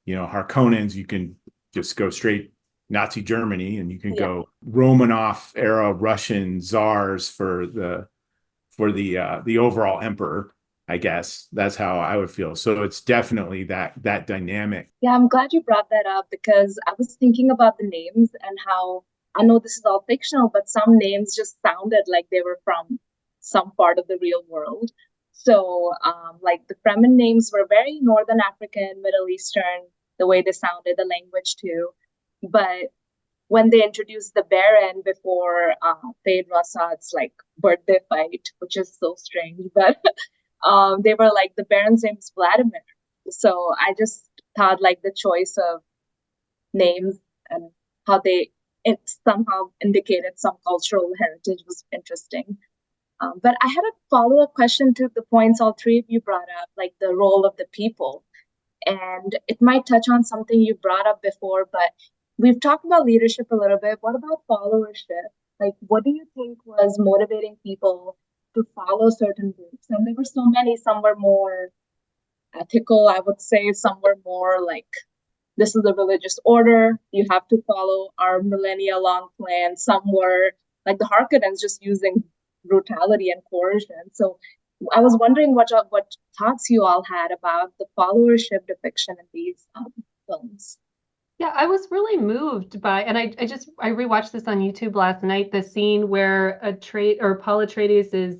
Harkonnens, you can just go straight Nazi Germany, and you can go Romanov era Russian czars for the overall emperor. I guess that's how I would feel. So it's definitely that dynamic. Yeah, I'm glad you brought that up, because I was thinking about the names and how, I know this is all fictional, but some names just sounded like they were from some part of the real world. So like the Fremen names were very Northern African, Middle Eastern, the way they sounded, the language too. But when they introduced the Baron before Feyd Rassad's like birthday fight, which is so strange, but they were like, the Baron's name is Vladimir. So I just thought like the choice of names and how it somehow indicated some cultural heritage was interesting. But I had a follow-up question to the points all three of you brought up, like the role of the people. And it might touch on something you brought up before, but we've talked about leadership a little bit. What about followership? Like, what do you think was motivating people to follow certain groups? And there were so many, some were more ethical, I would say, some were more like, this is a religious order, you have to follow our millennia long plan. Some were like the Harkonnens, just using brutality and coercion. So I was wondering what thoughts you all had about the followership depiction in these films. Yeah, I was really moved by, and I rewatched this on YouTube last night, the scene where Paul Atreides is,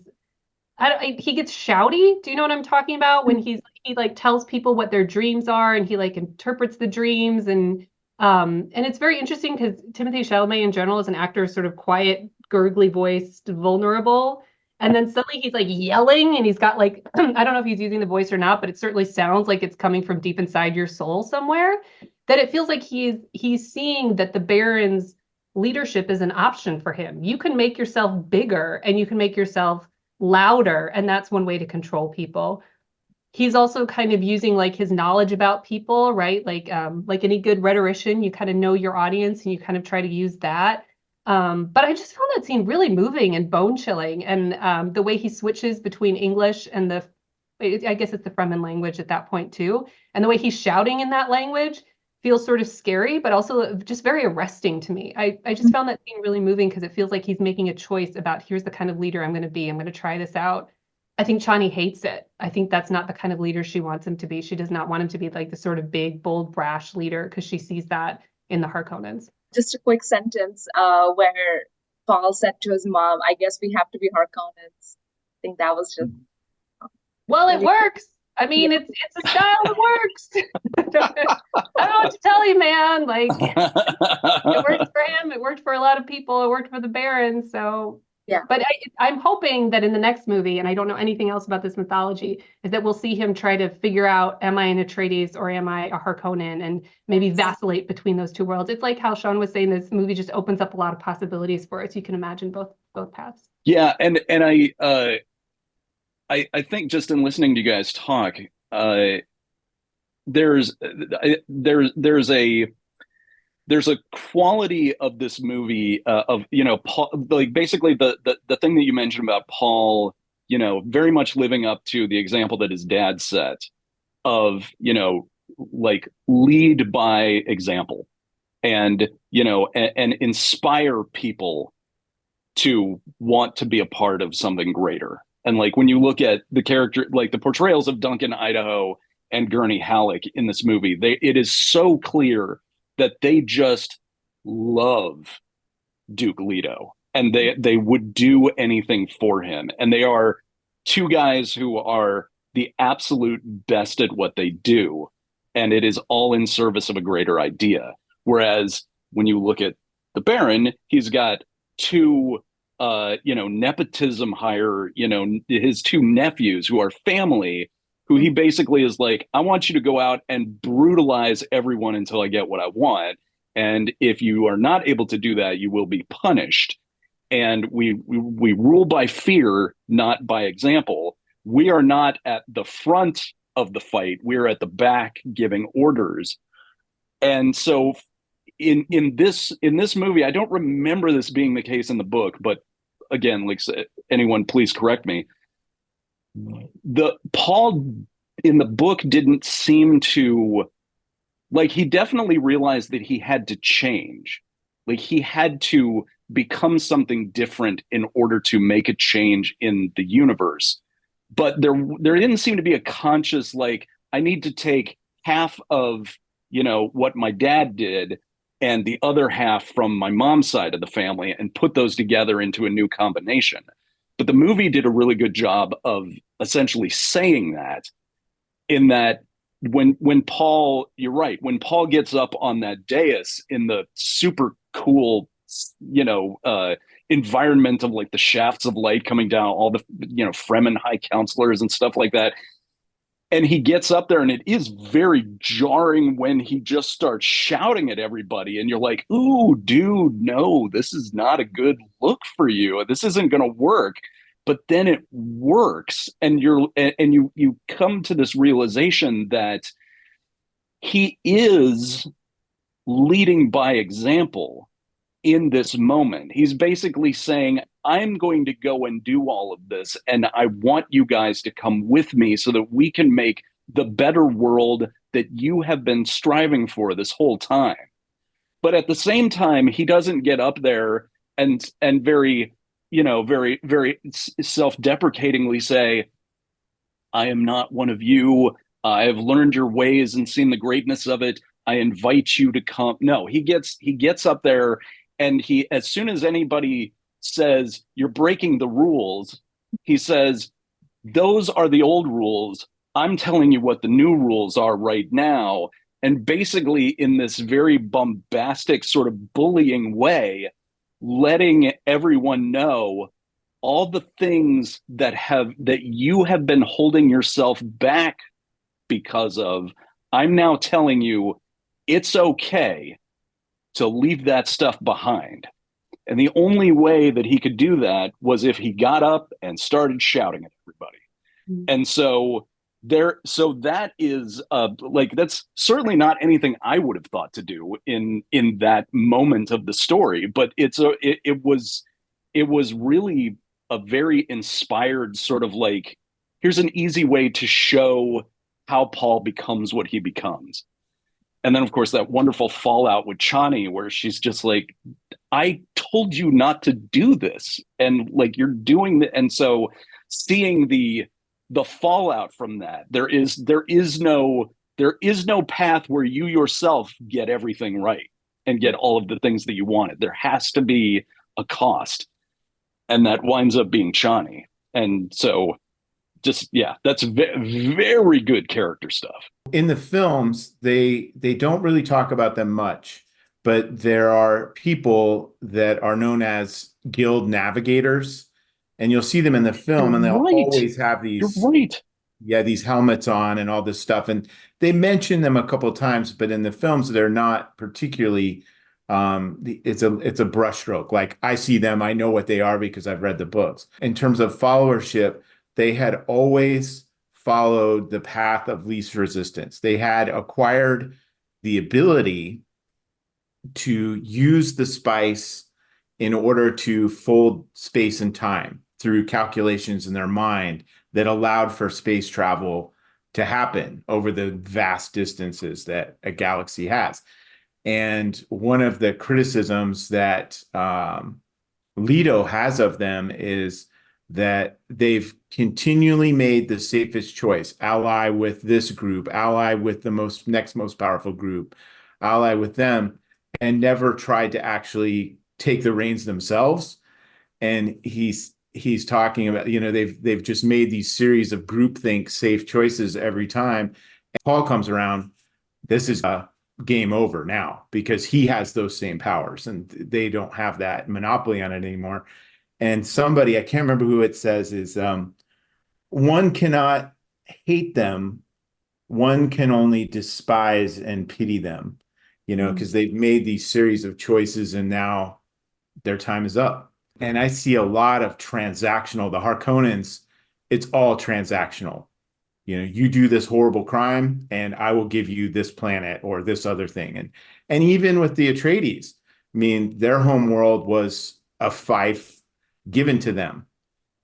he gets shouty. Do you know what I'm talking about? When he like tells people what their dreams are, and he like interprets the dreams, and it's very interesting because Timothée Chalamet in general as an actor is sort of quiet, gurgly voiced, vulnerable. And then suddenly he's like yelling, and he's got like, I don't know if he's using the voice or not, but it certainly sounds like it's coming from deep inside your soul somewhere. That it feels like he's seeing that the Baron's leadership is an option for him. You can make yourself bigger and you can make yourself louder, and that's one way to control people. He's also kind of using like his knowledge about people, right? Like any good rhetorician, you kind of know your audience and you kind of try to use that. But I just found that scene really moving and bone chilling, and the way he switches between English and I guess it's the Fremen language at that point too, and the way he's shouting in that language feels sort of scary, but also just very arresting to me. I just found that scene really moving because it feels like he's making a choice about, here's the kind of leader I'm going to be. I'm going to try this out. I think Chani hates it. I think that's not the kind of leader she wants him to be. She does not want him to be like the sort of big, bold, brash leader because she sees that in the Harkonnens. Just a quick sentence where Paul said to his mom, I guess we have to be Harkonnens. I think that was just... Well, it works. I mean, it's a style that works. I don't know what to tell you, man. Like, it worked for him. It worked for a lot of people. It worked for the Baron. So, yeah. But I'm hoping that in the next movie, and I don't know anything else about this mythology, is that we'll see him try to figure out, am I an Atreides or am I a Harkonnen, and maybe vacillate between those two worlds. It's like how Sean was saying, this movie just opens up a lot of possibilities for us. You can imagine both paths. Yeah, and I think just in listening to you guys talk, there's a quality of this movie of, you know, Paul, like basically the thing that you mentioned about Paul, you know, very much living up to the example that his dad set of, you know, like lead by example, and, you know, and inspire people to want to be a part of something greater. And like when you look at the character, like the portrayals of Duncan Idaho and Gurney Halleck in this movie, it is so clear that they just love Duke Leto, and they would do anything for him. And they are two guys who are the absolute best at what they do, and it is all in service of a greater idea. Whereas when you look at the Baron, he's got two you know, nepotism hire, you know, his two nephews who are family, who he basically is like, I want you to go out and brutalize everyone until I get what I want. And if you are not able to do that, you will be punished. And we rule by fear, not by example. We are not at the front of the fight. We're at the back giving orders. And so in this movie, I don't remember this being the case in the book, but again, like anyone, please correct me. The Paul in the book didn't seem to, like, he definitely realized that he had to change. Like he had to become something different in order to make a change in the universe. But there didn't seem to be a conscious, like, I need to take half of, you know, what my dad did and the other half from my mom's side of the family and put those together into a new combination. But the movie did a really good job of essentially saying that, in that when Paul, you're right, when Paul gets up on that dais in the super cool, environment of like the shafts of light coming down, all the, Fremen high counselors and stuff like that. And he gets up there, and it is very jarring when he just starts shouting at everybody. And you're like, ooh, dude, no, this is not a good look for you. This isn't going to work. But then it works. And you come to this realization that he is leading by example in this moment. He's basically saying, I'm going to go and do all of this, and I want you guys to come with me so that we can make the better world that you have been striving for this whole time. But at the same time, he doesn't get up there and very, very, very self-deprecatingly say, I am not one of you. I have learned your ways and seen the greatness of it. I invite you to come. No, he gets up there, and he, as soon as anybody says you're breaking the rules, he says, those are the old rules. I'm telling you what the new rules are right now. And basically, in this very bombastic sort of bullying way, letting everyone know all the things that you have been holding yourself back because of. I'm now telling you it's okay to leave that stuff behind. And the only way that he could do that was if he got up and started shouting at everybody. Mm-hmm. And so that is that's certainly not anything I would have thought to do in that moment of the story, but it was really a very inspired sort of like, here's an easy way to show how Paul becomes what he becomes. And then, of course, that wonderful fallout with Chani, where she's just like, I told you not to do this. And like, you're doing it. And so seeing the fallout from that, there is no path where you yourself get everything right and get all of the things that you wanted. There has to be a cost. And that winds up being Chani. And so that's very good character stuff. In the films, they don't really talk about them much, but there are people that are known as guild navigators, and you'll see them in the film, and they'll always have these these helmets on and all this stuff. And they mention them a couple of times, but in the films, they're not particularly. It's a brushstroke. Like, I see them, I know what they are because I've read the books. In terms of followership, they had always followed the path of least resistance. They had acquired the ability to use the spice in order to fold space and time through calculations in their mind that allowed for space travel to happen over the vast distances that a galaxy has. And one of the criticisms that Leto has of them is that they've continually made the safest choice: ally with this group, ally with the next most powerful group, ally with them, and never tried to actually take the reins themselves. And he's talking about, they've just made these series of groupthink safe choices every time. And Paul comes around, this is a game over now, because he has those same powers and they don't have that monopoly on it anymore. And somebody, I can't remember who it says, is one cannot hate them, one can only despise and pity them, because they've made these series of choices and now their time is up. And I see a lot of transactional. The Harkonnens, it's all transactional. You do this horrible crime and I will give you this planet or this other thing. And even with the Atreides, I mean, their home world was a fief given to them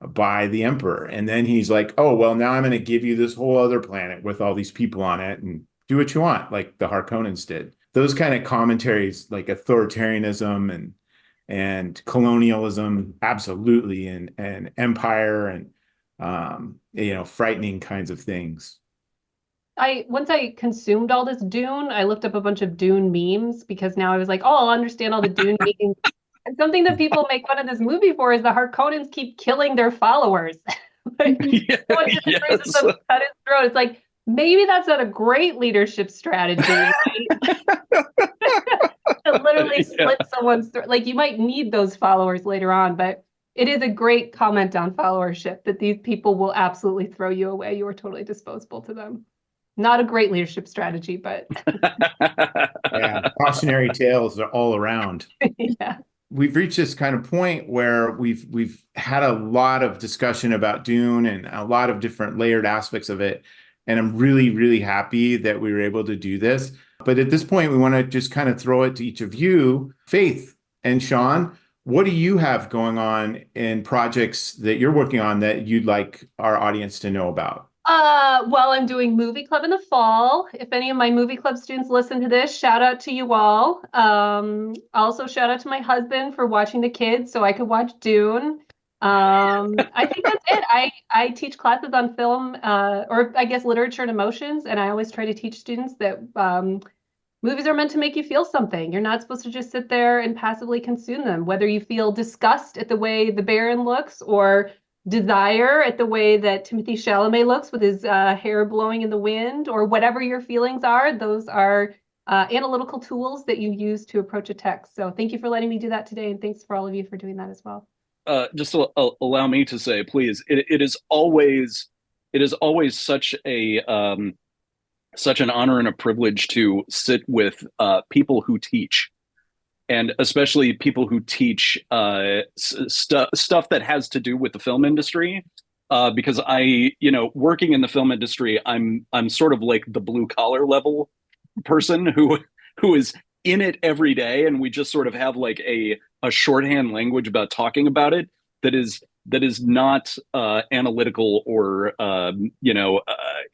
by the emperor. And then he's like, oh, well, now I'm going to give you this whole other planet with all these people on it and do what you want, like the Harkonnens did. Those kind of commentaries, like authoritarianism and colonialism, absolutely, and empire and frightening kinds of things. Once I consumed all this Dune, I looked up a bunch of Dune memes, because now I was like, oh, I'll understand all the Dune memes. And something that people make fun of this movie for is the Harkonnens keep killing their followers. Cut his throat. It's like, maybe that's not a great leadership strategy. Right? to literally slit someone's throat. Like you might need those followers later on, but it is a great comment on followership that these people will absolutely throw you away. You are totally disposable to them. Not a great leadership strategy, but Yeah, cautionary tales are all around. yeah. We've reached this kind of point where we've had a lot of discussion about Dune and a lot of different layered aspects of it. And I'm really, really happy that we were able to do this. But at this point, we want to just kind of throw it to each of you. Faith and Sean, what do you have going on in projects that you're working on that you'd like our audience to know about? Well, I'm doing movie club in the fall. If any of my movie club students listen to this, shout out to you all. Also shout out to my husband for watching the kids so I could watch Dune. I think that's it. I teach classes on film, or I guess literature and emotions, and I always try to teach students that movies are meant to make you feel something. You're not supposed to just sit there and passively consume them, whether you feel disgust at the way the Baron looks or desire at the way that Timothée Chalamet looks with his hair blowing in the wind, or whatever your feelings are. Those are analytical tools that you use to approach a text. So thank you for letting me do that today, and thanks for all of you for doing that as well. Just allow me to say, please, it is always such an honor and a privilege to sit with people who teach, and especially people who teach stuff that has to do with the film industry. Because working in the film industry, I'm sort of like the blue collar level person who is in it every day, and we just sort of have like a shorthand language about talking about it that is not analytical or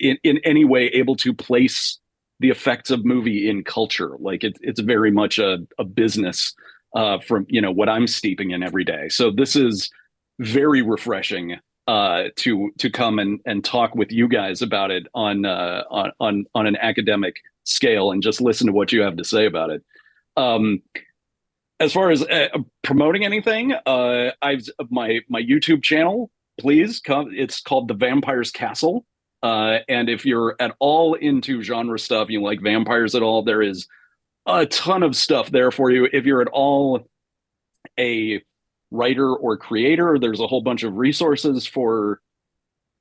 in any way able to place the effects of movie in culture. Like it's very much a business from what I'm steeping in every day. So this is very refreshing to come and talk with you guys about it on an academic scale and just listen to what you have to say about it. As far as promoting anything, I've my YouTube channel. Please come. It's called The Vampire's Castle. And if you're at all into genre stuff, you like vampires at all, there is a ton of stuff there for you. If you're at all a writer or creator, there's a whole bunch of resources for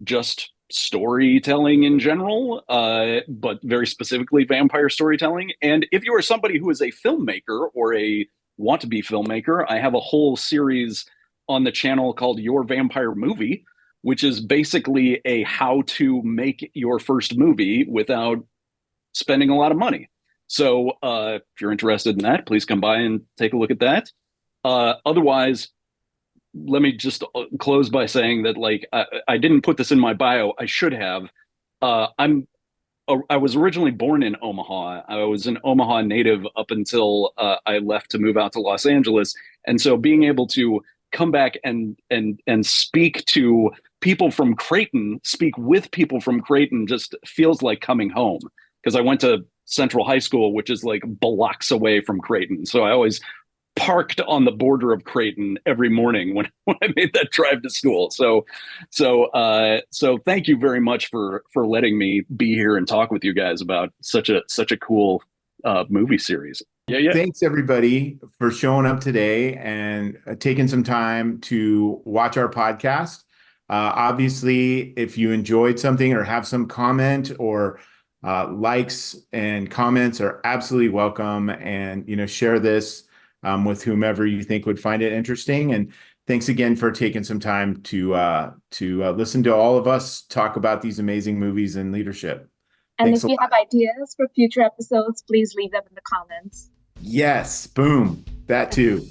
just storytelling in general, but very specifically vampire storytelling. And if you are somebody who is a filmmaker or a want-to-be filmmaker, I have a whole series on the channel called Your Vampire Movie, which is basically a how to make your first movie without spending a lot of money. So if you're interested in that, please come by and take a look at that. Otherwise, let me just close by saying that, like, I didn't put this in my bio. I should have. I was originally born in Omaha. I was an Omaha native up until I left to move out to Los Angeles. And so being able to come back and speak to people from Creighton, speak with people from Creighton, just feels like coming home, because I went to Central High School, which is like blocks away from Creighton. So I always parked on the border of Creighton every morning when I made that drive to school. So thank you very much for letting me be here and talk with you guys about such a cool movie series. Yeah. Thanks everybody for showing up today and taking some time to watch our podcast. Obviously, if you enjoyed something or have some comment or likes and comments are absolutely welcome, and share this with whomever you think would find it interesting. And thanks again for taking some time to listen to all of us talk about these amazing movies and leadership. And Thanks if you have ideas for future episodes, please leave them in the comments. Yes, boom, that too.